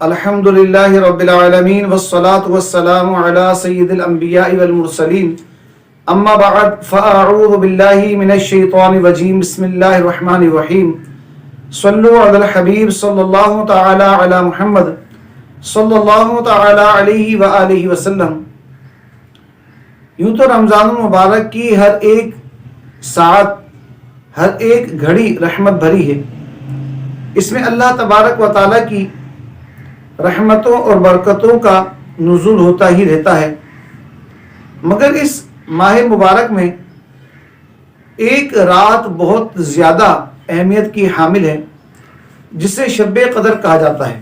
الحمد للہ رب العالمین والصلاة والسلام علی سید الانبیاء والمرسلین اما بعد فاعوذ باللہ من الشیطان الرجیم بسم اللہ الرحمن الرحیم صلو علی الحبیب صلی اللہ تعالی علی محمد صلی اللہ تعالی علیہ وآلہ وسلم۔ یوں تو رمضان المبارک کی ہر ایک ساعت، ہر ایک گھڑی رحمت بھری ہے۔ اس میں اللہ تبارک و تعالی کی رحمتوں اور برکتوں کا نزول ہوتا ہی رہتا ہے، مگر اس ماہ مبارک میں ایک رات بہت زیادہ اہمیت کی حامل ہے جسے شب قدر کہا جاتا ہے۔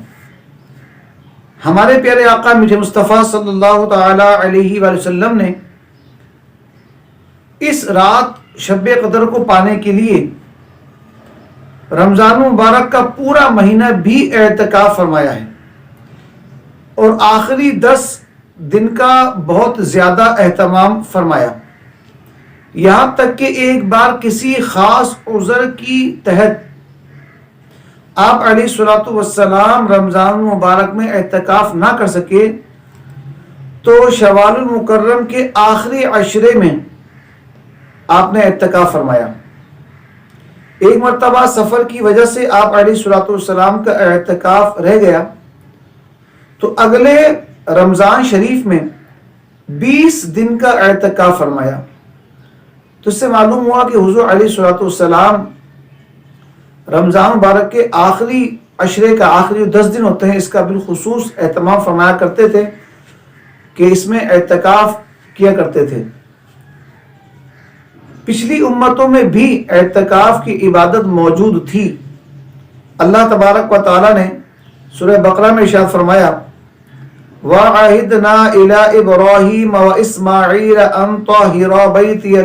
ہمارے پیارے آقا میٹھے مصطفیٰ صلی اللہ تعالی علیہ وآلہ وسلم نے اس رات شب قدر کو پانے کے لیے رمضان مبارک کا پورا مہینہ بھی اعتکاف فرمایا ہے، اور آخری 10 دن کا بہت زیادہ اہتمام فرمایا، یہاں تک کہ ایک بار کسی خاص عذر کی تحت آپ علیہ الصلوۃ والسلام رمضان مبارک میں اعتکاف نہ کر سکے تو شوال المکرم کے آخری عشرے میں آپ نے اعتکاف فرمایا۔ ایک مرتبہ سفر کی وجہ سے آپ علیہ الصلوۃ والسلام کا اعتکاف رہ گیا تو اگلے رمضان شریف میں 20 دن کا اعتکاف فرمایا۔ تو اس سے معلوم ہوا کہ حضور علیہ الصلوۃ والسلام رمضان مبارک کے آخری عشرے کا آخری 10 دن ہوتے ہیں، اس کا بالخصوص اہتمام فرمایا کرتے تھے کہ اس میں اعتکاف کیا کرتے تھے۔ پچھلی امتوں میں بھی اعتکاف کی عبادت موجود تھی۔ اللہ تبارک و تعالی نے سورہ بقرہ میں ارشاد فرمایا، وَعَهِدْنَا إِلَىٰ إِبْرَاهِيمَ وَإِسْمَاعِيلَ أَن طَهِّرَا بَيْتِيَ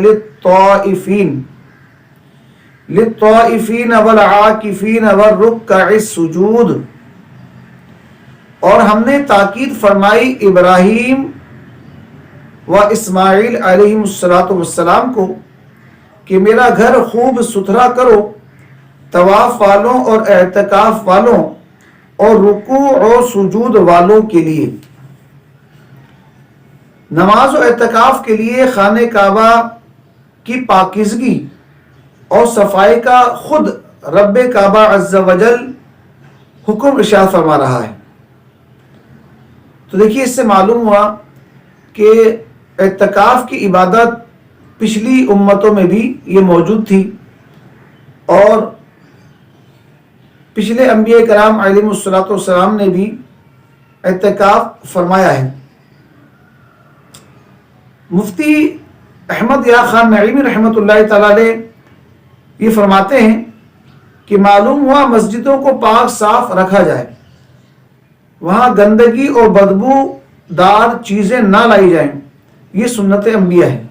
لِلطَّائِفِينَ وَالْعَاكِفِينَ وَالرُّكَّعِ السُّجُودِ۔ اور ہم نے تاکید فرمائی ابراہیم و اسماعیل علیہ السلام کو کہ میرا گھر خوب ستھرا کرو طواف والوں اور اعتکاف والوں اور رکوع اور سجود والوں کے لیے۔ نماز و اعتکاف کے لیے خانہ کعبہ کی پاکیزگی اور صفائی کا خود رب کعبہ عز و جل حکم ارشاد فرما رہا ہے۔ تو دیکھیے اس سے معلوم ہوا کہ اعتکاف کی عبادت پچھلی امتوں میں بھی یہ موجود تھی، اور پچھلے انبیاء کرام علیہ الصلوۃ والسلام نے بھی اعتکاف فرمایا ہے۔ مفتی احمد یا خان نعیمی رحمۃ اللہ تعالی علیہ یہ فرماتے ہیں کہ معلوم ہوا مسجدوں کو پاک صاف رکھا جائے، وہاں گندگی اور بدبو دار چیزیں نہ لائی جائیں، یہ سنت انبیاء ہے۔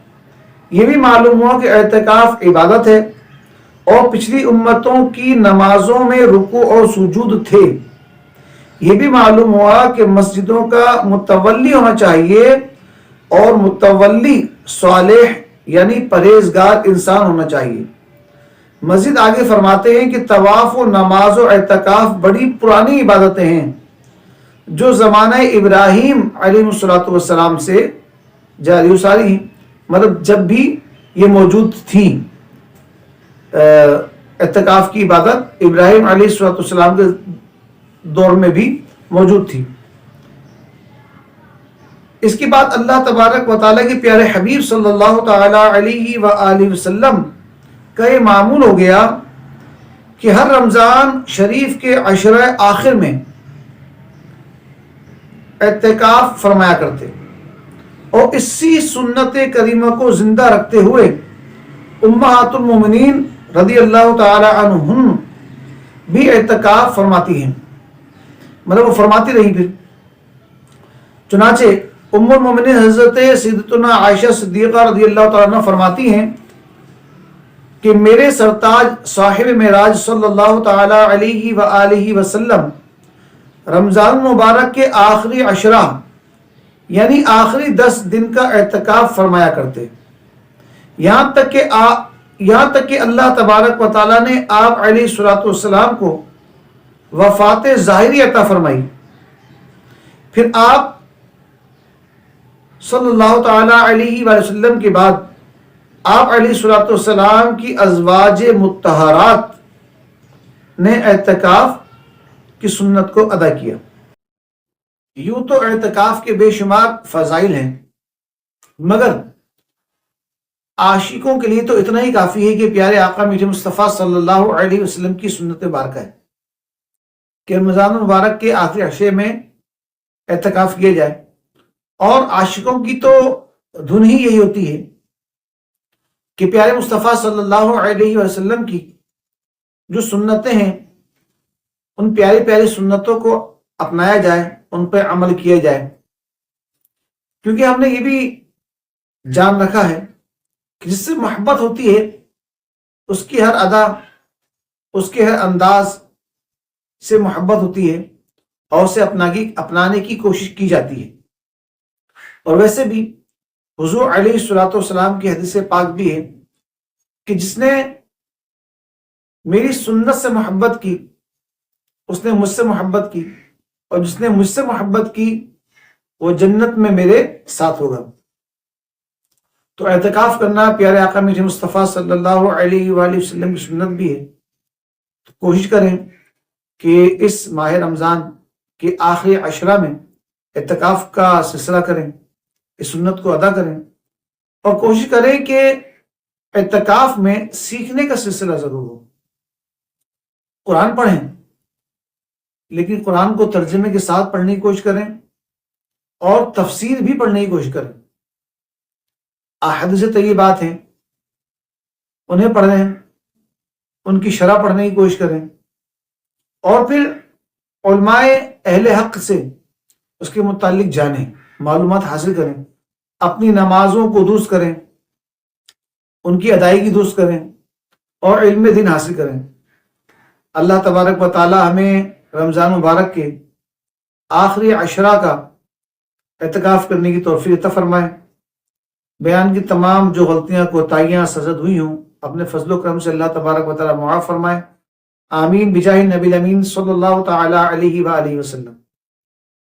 یہ بھی معلوم ہوا کہ اعتکاف عبادت ہے، اور پچھلی امتوں کی نمازوں میں رکوع اور سجود تھے۔ یہ بھی معلوم ہوا کہ مسجدوں کا متولی ہونا چاہیے، اور متولی صالح یعنی پرہیزگار انسان ہونا چاہیے۔ مزید آگے فرماتے ہیں کہ طواف و نماز و اعتکاف بڑی پرانی عبادتیں ہیں جو زمانہ ابراہیم علیہ الصلوۃ والسلام سے جاری و ساری ہیں، مطلب جب بھی یہ موجود تھی اعتکاف کی عبادت ابراہیم علیہ الصلوۃ والسلام کے دور میں بھی موجود تھی۔ اس کے بعد اللہ تبارک و تعالیٰ کے پیارے حبیب صلی اللہ تعالی علیہ وآلہ وسلم کا یہ معمول ہو گیا کہ ہر رمضان شریف کے عشرہ آخر میں اعتکاف فرمایا کرتے، اور اسی سنت کریمہ کو زندہ رکھتے ہوئے امہات المومنین رضی اللہ تعالی عنہن بھی اعتکاف فرماتی ہیں، مطلب وہ فرماتی رہی۔ پھر چنانچہ ام المومنین حضرت سیدتنا عائشہ صدیقہ رضی اللہ تعالی عنہ فرماتی ہیں کہ میرے سرتاج صاحب معراج صلی اللہ تعالی علیہ وآلہ وسلم رمضان مبارک کے آخری عشرہ یعنی آخری 10 دن کا اعتکاف فرمایا کرتے، یہاں تک کہ اللہ تبارک و تعالیٰ نے آپ علیہ الصلوۃ والسلام کو وفات ظاہری عطا فرمائی، پھر آپ صلی اللہ تعالی علیہ وآلہ وسلم کے بعد آپ علیہ الصلوۃ والسلام کی ازواج مطہرات نے اعتکاف کی سنت کو ادا کیا۔ یوں تو اعتکاف کے بے شمار فضائل ہیں، مگر عاشقوں کے لیے تو اتنا ہی کافی ہے کہ پیارے آقا میٹھے مصطفیٰ صلی اللہ علیہ وسلم کی سنت مبارکہ ہے کہ رمضان المبارک کے آخری عشرے میں اعتکاف کیا جائے، اور عاشقوں کی تو دھن ہی یہی ہوتی ہے کہ پیارے مصطفیٰ صلی اللہ علیہ وسلم کی جو سنتیں ہیں ان پیاری پیاری سنتوں کو اپنایا جائے، ان پہ عمل کیا جائے، کیونکہ ہم نے یہ بھی جان رکھا ہے کہ جس سے محبت ہوتی ہے اس کی ہر ادا، اس کے ہر انداز سے محبت ہوتی ہے اور اسے اپنانے کی کوشش کی جاتی ہے۔ اور ویسے بھی حضور علیہ الصلوۃ والسلام کی حدیث پاک بھی ہے کہ جس نے میری سنت سے محبت کی اس نے مجھ سے محبت کی، اور جس نے مجھ سے محبت کی وہ جنت میں میرے ساتھ ہوگا۔ تو اعتکاف کرنا پیارے آقا میٹھے مصطفیٰ صلی اللہ علیہ وآلہ وسلم کی سنت بھی ہے۔ تو کوشش کریں کہ اس ماہ رمضان کے آخری عشرہ میں اعتکاف کا سلسلہ کریں، اس سنت کو ادا کریں، اور کوشش کریں کہ اعتکاف میں سیکھنے کا سلسلہ ضرور ہو۔ قرآن پڑھیں، لیکن قرآن کو ترجمے کے ساتھ پڑھنے کی کوشش کریں اور تفسیر بھی پڑھنے کی کوشش کریں۔ احادیث طیبات ہیں انہیں پڑھیں، ان کی شرح پڑھنے کی کوشش کریں، اور پھر علماء اہل حق سے اس کے متعلق جانیں، معلومات حاصل کریں، اپنی نمازوں کو درست کریں، ان کی ادائیگی درست کریں، اور علم دین حاصل کریں۔ اللہ تبارک و تعالی ہمیں رمضان مبارک کے آخری عشرہ کا اعتکاف کرنے کی توفیق عطا فرمائے۔ بیان کی تمام جو غلطیاں کوتاہیاں سرزد ہوئی ہوں اپنے فضل و کرم سے اللہ تبارک و تعالی معاف فرمائے۔ آمین بجاہ نبی الامین صلی اللہ تعالی علیہ وآلہ وسلم۔